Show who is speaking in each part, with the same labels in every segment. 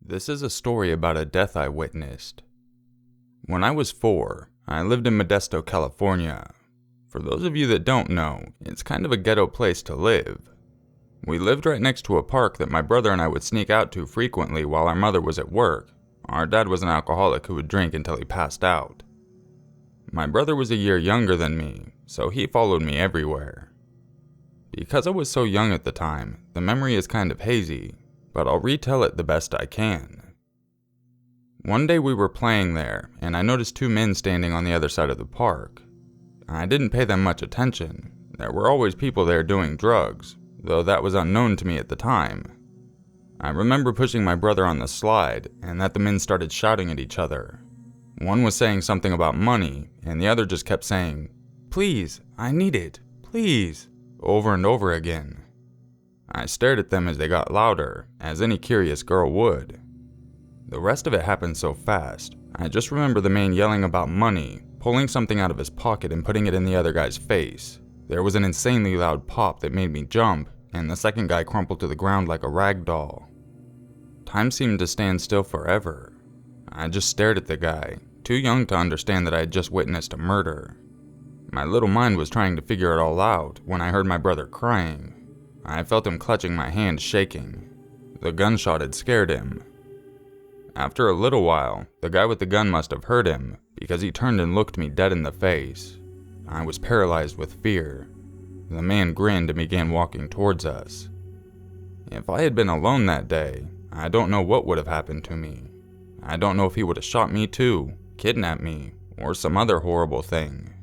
Speaker 1: This is a story about a death I witnessed. When I was 4, I lived in Modesto, California. For those of you that don't know, it's kind of a ghetto place to live. We lived right next to a park that my brother and I would sneak out to frequently while our mother was at work. Our dad was an alcoholic who would drink until he passed out. My brother was a year younger than me, so he followed me everywhere. Because I was so young at the time, the memory is kind of hazy, but I'll retell it the best I can. One day we were playing there, and I noticed 2 men standing on the other side of the park. I didn't pay them much attention. There were always people there doing drugs, though that was unknown to me at the time. I remember pushing my brother on the slide, and that the men started shouting at each other. One was saying something about money, and the other just kept saying, "Please, I need it, please," over and over again. I stared at them as they got louder, as any curious girl would. The rest of it happened so fast. I just remember the man yelling about money, pulling something out of his pocket and putting it in the other guy's face. There was an insanely loud pop that made me jump, and the second guy crumpled to the ground like a rag doll. Time seemed to stand still forever. I just stared at the guy, too young to understand that I had just witnessed a murder. My little mind was trying to figure it all out when I heard my brother crying. I felt him clutching my hand, shaking. The gunshot had scared him. After a little while, the guy with the gun must have heard him, because he turned and looked me dead in the face. I was paralyzed with fear. The man grinned and began walking towards us. If I had been alone that day, I don't know what would have happened to me. I don't know if he would have shot me too, kidnapped me, or some other horrible thing.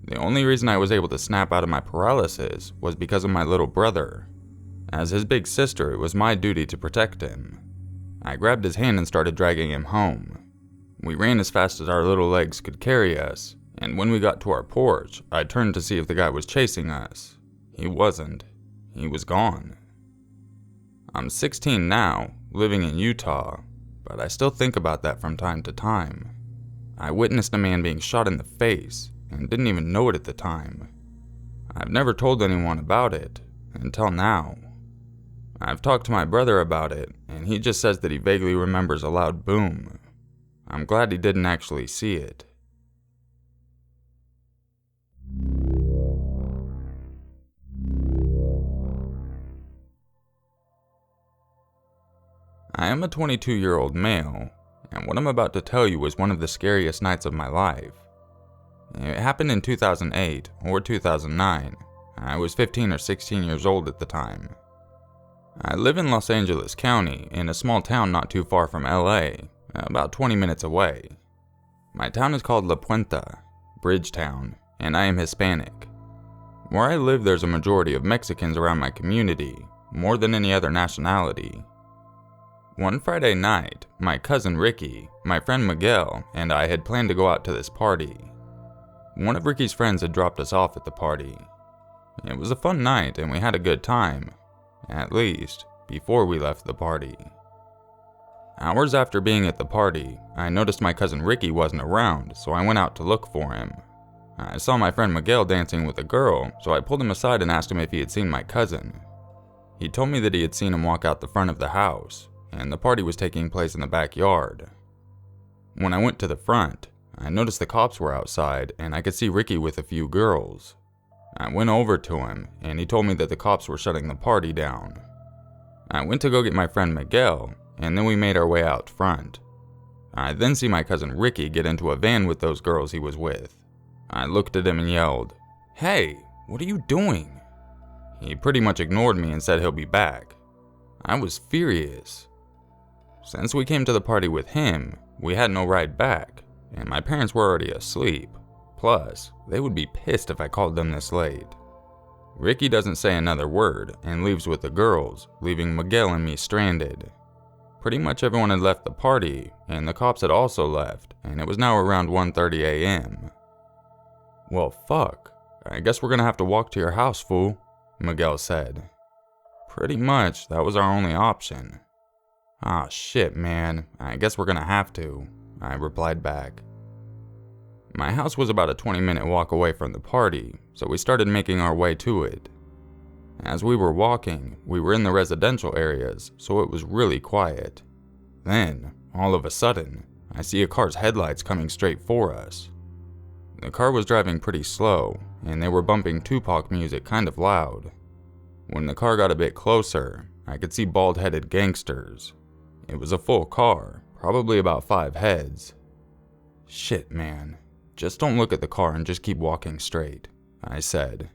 Speaker 1: The only reason I was able to snap out of my paralysis was because of my little brother. As his big sister, it was my duty to protect him. I grabbed his hand and started dragging him home. We ran as fast as our little legs could carry us, and when we got to our porch, I turned to see if the guy was chasing us. He wasn't. He was gone. I'm 16 now, living in Utah, but I still think about that from time to time. I witnessed a man being shot in the face, and didn't even know it at the time. I've never told anyone about it, until now. I've talked to my brother about it, and he just says that he vaguely remembers a loud boom. I'm glad he didn't actually see it. I am a 22-year-old male, and what I'm about to tell you was one of the scariest nights of my life. It happened in 2008 or 2009. I was 15 or 16 years old at the time. I live in Los Angeles County, in a small town not too far from LA, about 20 minutes away. My town is called La Puente, Bridgetown, and I am Hispanic. Where I live, there's a majority of Mexicans around my community, more than any other nationality. One Friday night, my cousin Ricky, my friend Miguel, and I had planned to go out to this party. One of Ricky's friends had dropped us off at the party. It was a fun night and we had a good time, at least before we left the party. Hours after being at the party, I noticed my cousin Ricky wasn't around, so I went out to look for him. I saw my friend Miguel dancing with a girl, so I pulled him aside and asked him if he had seen my cousin. He told me that he had seen him walk out the front of the house, and the party was taking place in the backyard. When I went to the front, I noticed the cops were outside, and I could see Ricky with a few girls. I went over to him, and he told me that the cops were shutting the party down. I went to go get my friend Miguel, and then we made our way out front. I then see my cousin Ricky get into a van with those girls he was with. I looked at him and yelled, "Hey, what are you doing?" He pretty much ignored me and said he'll be back. I was furious. Since we came to the party with him, we had no ride back, and my parents were already asleep. Plus, they would be pissed if I called them this late. Ricky doesn't say another word and leaves with the girls, leaving Miguel and me stranded. Pretty much everyone had left the party, and the cops had also left, and it was now around 1:30 a.m. "Well, fuck. I guess we're gonna have to walk to your house, fool," Miguel said. Pretty much, that was our only option. "Ah, shit, man. I guess we're gonna have to," I replied back. My house was about a 20-minute walk away from the party, so we started making our way to it. As we were walking, we were in the residential areas, so it was really quiet. Then, all of a sudden, I see a car's headlights coming straight for us. The car was driving pretty slow, and they were bumping Tupac music kind of loud. When the car got a bit closer, I could see bald-headed gangsters. It was a full car, probably about 5 heads. "Shit, man. Just don't look at the car and just keep walking straight," I said.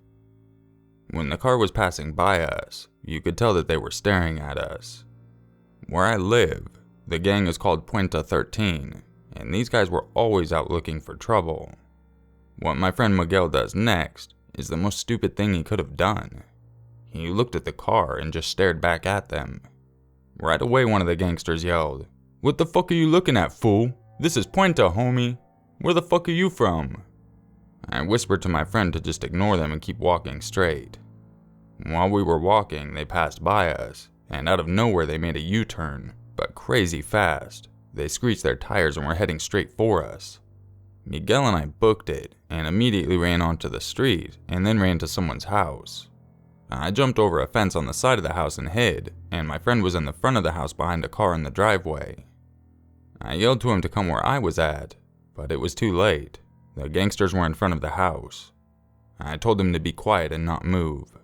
Speaker 1: When the car was passing by us, you could tell that they were staring at us. Where I live, the gang is called Puente 13, and these guys were always out looking for trouble. What my friend Miguel does next is the most stupid thing he could have done. He looked at the car and just stared back at them. Right away, one of the gangsters yelled, "What the fuck are you looking at, fool? This is Puente, homie. Where the fuck are you from?" I whispered to my friend to just ignore them and keep walking straight. While we were walking, they passed by us, and out of nowhere they made a U-turn, but crazy fast. They screeched their tires and were heading straight for us. Miguel and I booked it, and immediately ran onto the street, and then ran to someone's house. I jumped over a fence on the side of the house and hid, and my friend was in the front of the house behind a car in the driveway. I yelled to him to come where I was at, but it was too late. The gangsters were in front of the house. I told them to be quiet and not move.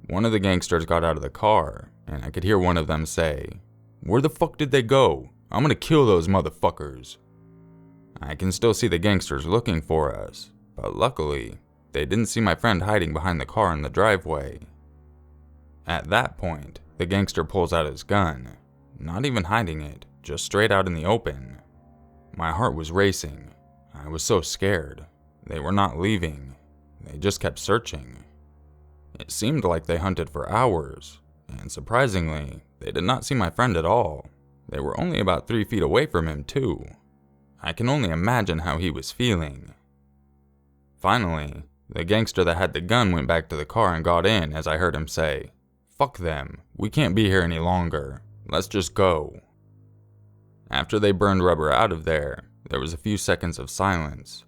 Speaker 1: One of the gangsters got out of the car, and I could hear one of them say, "Where the fuck did they go? I'm gonna kill those motherfuckers." I can still see the gangsters looking for us, but luckily, they didn't see my friend hiding behind the car in the driveway. At that point, the gangster pulls out his gun, not even hiding it, just straight out in the open. My heart was racing. I was so scared. They were not leaving. They just kept searching. It seemed like they hunted for hours, and surprisingly, they did not see my friend at all. They were only about 3 feet away from him, too. I can only imagine how he was feeling. Finally, the gangster that had the gun went back to the car and got in as I heard him say, "Fuck them. We can't be here any longer. Let's just go." After they burned rubber out of there was a few seconds of silence.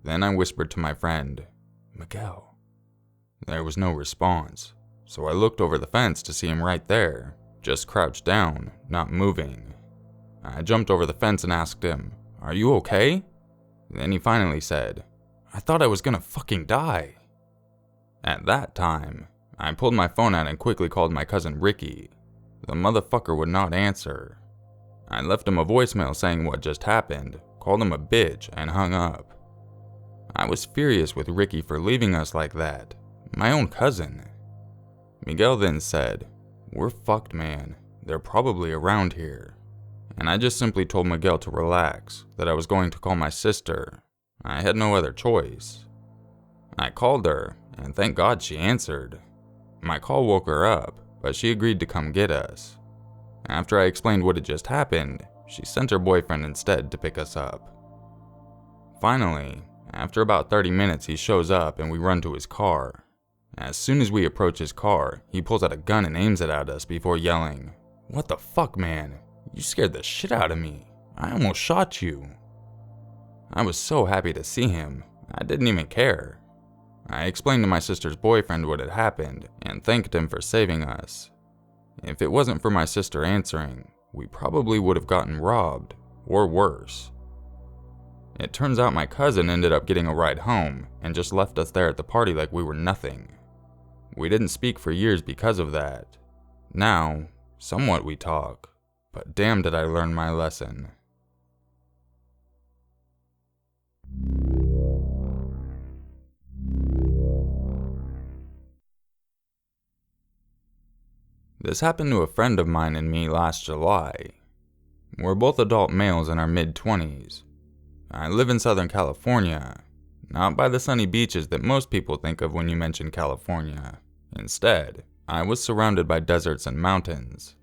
Speaker 1: Then I whispered to my friend, "Miguel." There was no response, so I looked over the fence to see him right there, just crouched down, not moving. I jumped over the fence and asked him, "Are you okay?" Then he finally said, "I thought I was gonna fucking die." At that time, I pulled my phone out and quickly called my cousin Ricky. The motherfucker would not answer. I left him a voicemail saying what just happened, called him a bitch, and hung up. I was furious with Ricky for leaving us like that, my own cousin. Miguel then said, "We're fucked, man. They're probably around here." And I just simply told Miguel to relax, that I was going to call my sister. I had no other choice. I called her, and thank God she answered. My call woke her up, but she agreed to come get us. After I explained what had just happened, she sent her boyfriend instead to pick us up. Finally, after about 30 minutes, he shows up and we run to his car. As soon as we approach his car, he pulls out a gun and aims it at us before yelling, "What the fuck, man? You scared the shit out of me. I almost shot you." I was so happy to see him, I didn't even care. I explained to my sister's boyfriend what had happened and thanked him for saving us. If it wasn't for my sister answering, we probably would have gotten robbed, or worse. It turns out my cousin ended up getting a ride home and just left us there at the party like we were nothing. We didn't speak for years because of that. Now, somewhat we talk, but damn did I learn my lesson. This happened to a friend of mine and me last July. We're both adult males in our mid-20s. I live in Southern California, not by the sunny beaches that most people think of when you mention California. Instead, I was surrounded by deserts and mountains.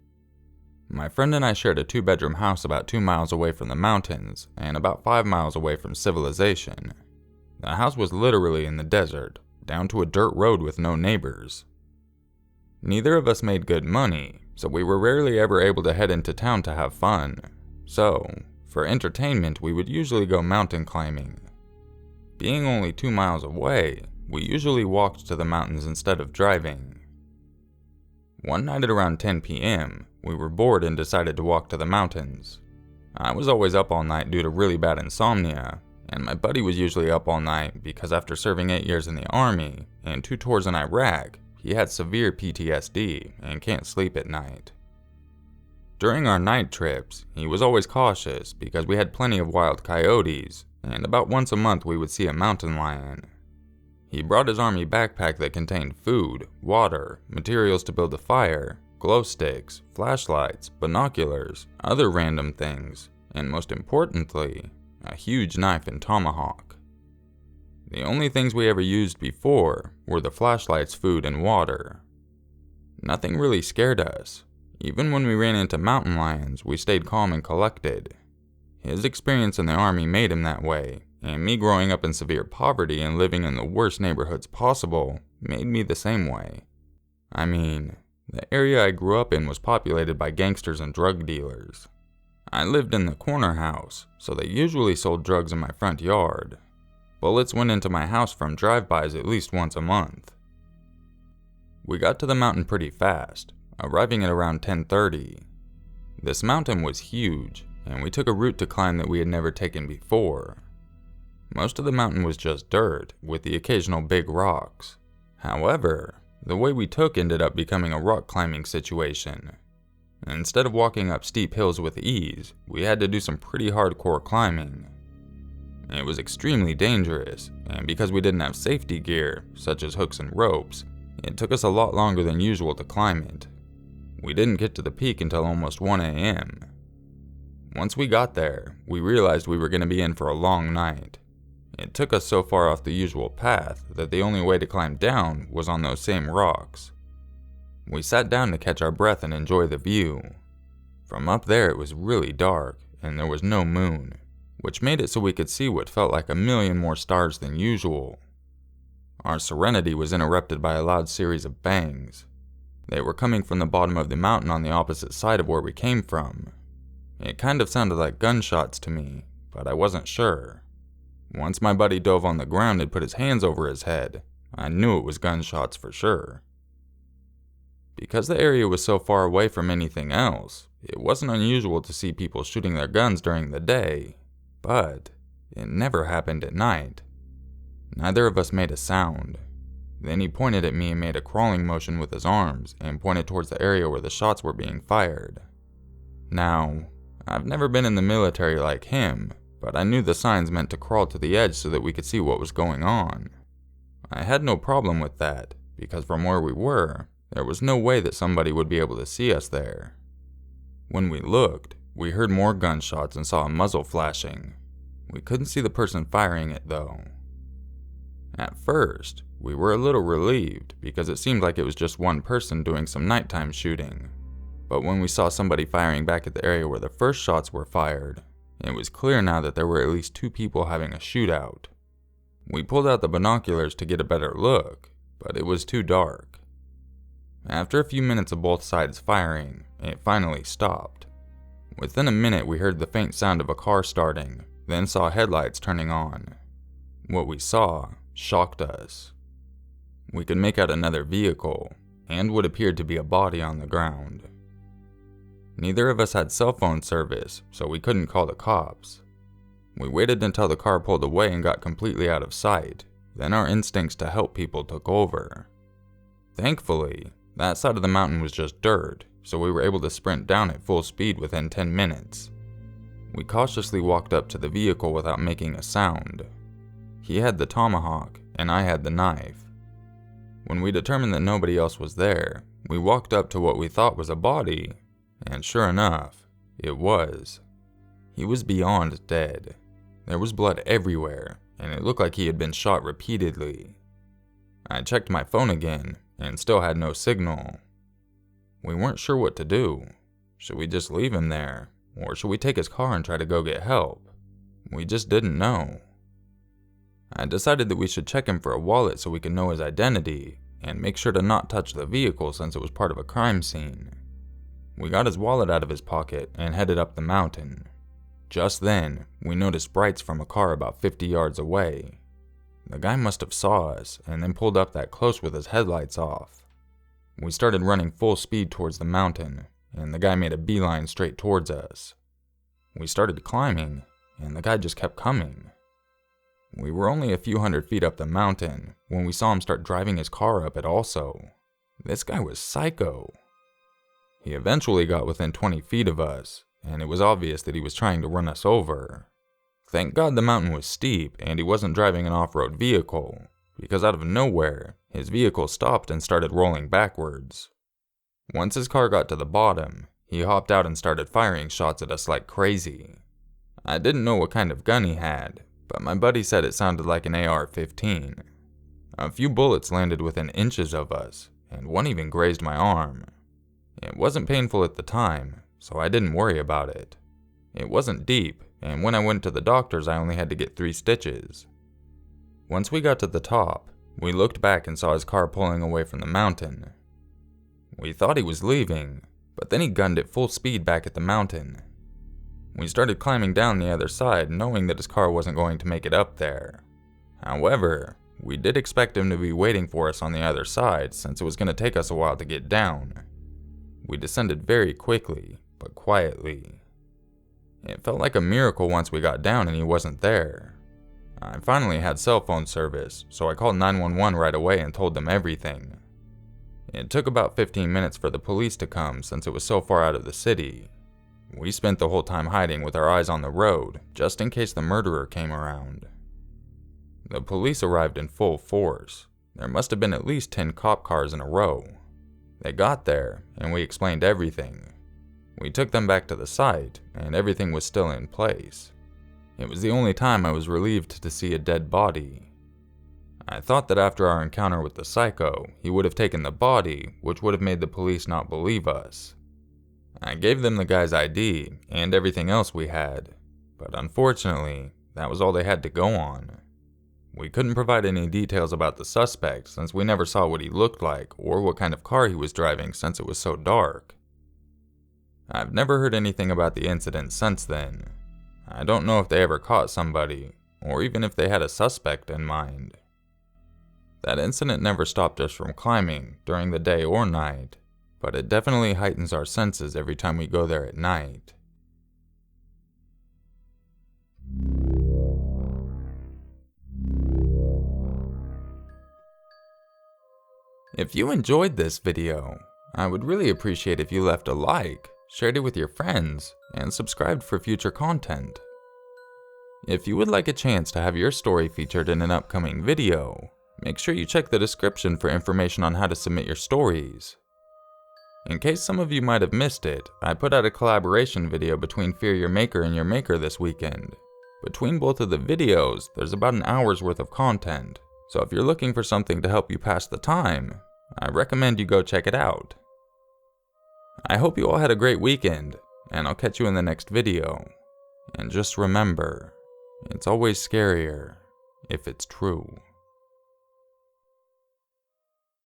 Speaker 1: My friend and I shared a 2-bedroom house about 2 miles away from the mountains and about 5 miles away from civilization. The house was literally in the desert, down to a dirt road with no neighbors. Neither of us made good money, so we were rarely ever able to head into town to have fun. So, for entertainment, we would usually go mountain climbing. Being only 2 miles away, we usually walked to the mountains instead of driving. One night at around 10 p.m., we were bored and decided to walk to the mountains. I was always up all night due to really bad insomnia, and my buddy was usually up all night because after serving 8 years in the army and 2 tours in Iraq, he had severe PTSD and can't sleep at night. During our night trips, he was always cautious because we had plenty of wild coyotes, and about once a month we would see a mountain lion. He brought his army backpack that contained food, water, materials to build a fire, glow sticks, flashlights, binoculars, other random things, and most importantly, a huge knife and tomahawk. The only things we ever used before were the flashlights, food, and water. Nothing really scared us. Even when we ran into mountain lions, we stayed calm and collected. His experience in the army made him that way, and me growing up in severe poverty and living in the worst neighborhoods possible made me the same way. I mean, the area I grew up in was populated by gangsters and drug dealers. I lived in the corner house, so they usually sold drugs in my front yard. Bullets went into my house from drive-bys at least once a month. We got to the mountain pretty fast, arriving at around 10:30. This mountain was huge, and we took a route to climb that we had never taken before. Most of the mountain was just dirt, with the occasional big rocks. However, the way we took ended up becoming a rock climbing situation. Instead of walking up steep hills with ease, we had to do some pretty hardcore climbing. It was extremely dangerous, and because we didn't have safety gear, such as hooks and ropes, it took us a lot longer than usual to climb it. We didn't get to the peak until almost 1 a.m. Once we got there, we realized we were going to be in for a long night. It took us so far off the usual path that the only way to climb down was on those same rocks. We sat down to catch our breath and enjoy the view. From up there it was really dark, and there was no moon, which made it so we could see what felt like a million more stars than usual. Our serenity was interrupted by a loud series of bangs. They were coming from the bottom of the mountain on the opposite side of where we came from. It kind of sounded like gunshots to me, but I wasn't sure. Once my buddy dove on the ground and put his hands over his head, I knew it was gunshots for sure. Because the area was so far away from anything else, it wasn't unusual to see people shooting their guns during the day, but it never happened at night. Neither of us made a sound. Then he pointed at me and made a crawling motion with his arms and pointed towards the area where the shots were being fired. Now, I've never been in the military like him, but I knew the signs meant to crawl to the edge so that we could see what was going on. I had no problem with that, because from where we were, there was no way that somebody would be able to see us there. When we looked, we heard more gunshots and saw a muzzle flashing. We couldn't see the person firing it though. At first, we were a little relieved because it seemed like it was just one person doing some nighttime shooting. But when we saw somebody firing back at the area where the first shots were fired, it was clear now that there were at least 2 people having a shootout. We pulled out the binoculars to get a better look, but it was too dark. After a few minutes of both sides firing, it finally stopped. Within a minute we heard the faint sound of a car starting, then saw headlights turning on. What we saw shocked us. We could make out another vehicle, and what appeared to be a body on the ground. Neither of us had cell phone service, so we couldn't call the cops. We waited until the car pulled away and got completely out of sight, then our instincts to help people took over. Thankfully, that side of the mountain was just dirt, so we were able to sprint down at full speed within 10 minutes. We cautiously walked up to the vehicle without making a sound. He had the tomahawk, and I had the knife. When we determined that nobody else was there, we walked up to what we thought was a body, and sure enough, it was. He was beyond dead. There was blood everywhere, and it looked like he had been shot repeatedly. I checked my phone again, and still had no signal. We weren't sure what to do. Should we just leave him there, or should we take his car and try to go get help? We just didn't know. I decided that we should check him for a wallet so we could know his identity, and make sure to not touch the vehicle since it was part of a crime scene. We got his wallet out of his pocket and headed up the mountain. Just then, we noticed brights from a car about 50 yards away. The guy must have saw us and then pulled up that close with his headlights off. We started running full speed towards the mountain, and the guy made a beeline straight towards us. We started climbing, and the guy just kept coming. We were only a few hundred feet up the mountain when we saw him start driving his car up it also. This guy was psycho. He eventually got within 20 feet of us, and it was obvious that he was trying to run us over. Thank God the mountain was steep and he wasn't driving an off-road vehicle, because out of nowhere, his vehicle stopped and started rolling backwards. Once his car got to the bottom, he hopped out and started firing shots at us like crazy. I didn't know what kind of gun he had, but my buddy said it sounded like an AR-15. A few bullets landed within inches of us, and one even grazed my arm. It wasn't painful at the time, so I didn't worry about it. It wasn't deep, and when I went to the doctor's I only had to get 3 stitches. Once we got to the top, we looked back and saw his car pulling away from the mountain. We thought he was leaving, but then he gunned at full speed back at the mountain. We started climbing down the other side, knowing that his car wasn't going to make it up there. However, we did expect him to be waiting for us on the other side, since it was going to take us a while to get down. We descended very quickly, but quietly. It felt like a miracle once we got down and he wasn't there. I finally had cell phone service, so I called 911 right away and told them everything. It took about 15 minutes for the police to come since it was so far out of the city. We spent the whole time hiding with our eyes on the road, just in case the murderer came around. The police arrived in full force. There must have been at least 10 cop cars in a row. They got there, and we explained everything. We took them back to the site, and everything was still in place. It was the only time I was relieved to see a dead body. I thought that after our encounter with the psycho, he would have taken the body, which would have made the police not believe us. I gave them the guy's ID and everything else we had, but unfortunately, that was all they had to go on. We couldn't provide any details about the suspect since we never saw what he looked like or what kind of car he was driving since it was so dark. I've never heard anything about the incident since then. I don't know if they ever caught somebody, or even if they had a suspect in mind. That incident never stopped us from climbing during the day or night, but it definitely heightens our senses every time we go there at night. If you enjoyed this video, I would really appreciate if you left a like, shared it with your friends, and subscribed for future content. If you would like a chance to have your story featured in an upcoming video, make sure you check the description for information on how to submit your stories. In case some of you might have missed it, I put out a collaboration video between Urmaker and Urmaker this weekend. Between both of the videos, there's about an hour's worth of content, so if you're looking for something to help you pass the time, I recommend you go check it out. I hope you all had a great weekend, and I'll catch you in the next video. And just remember, it's always scarier if it's true.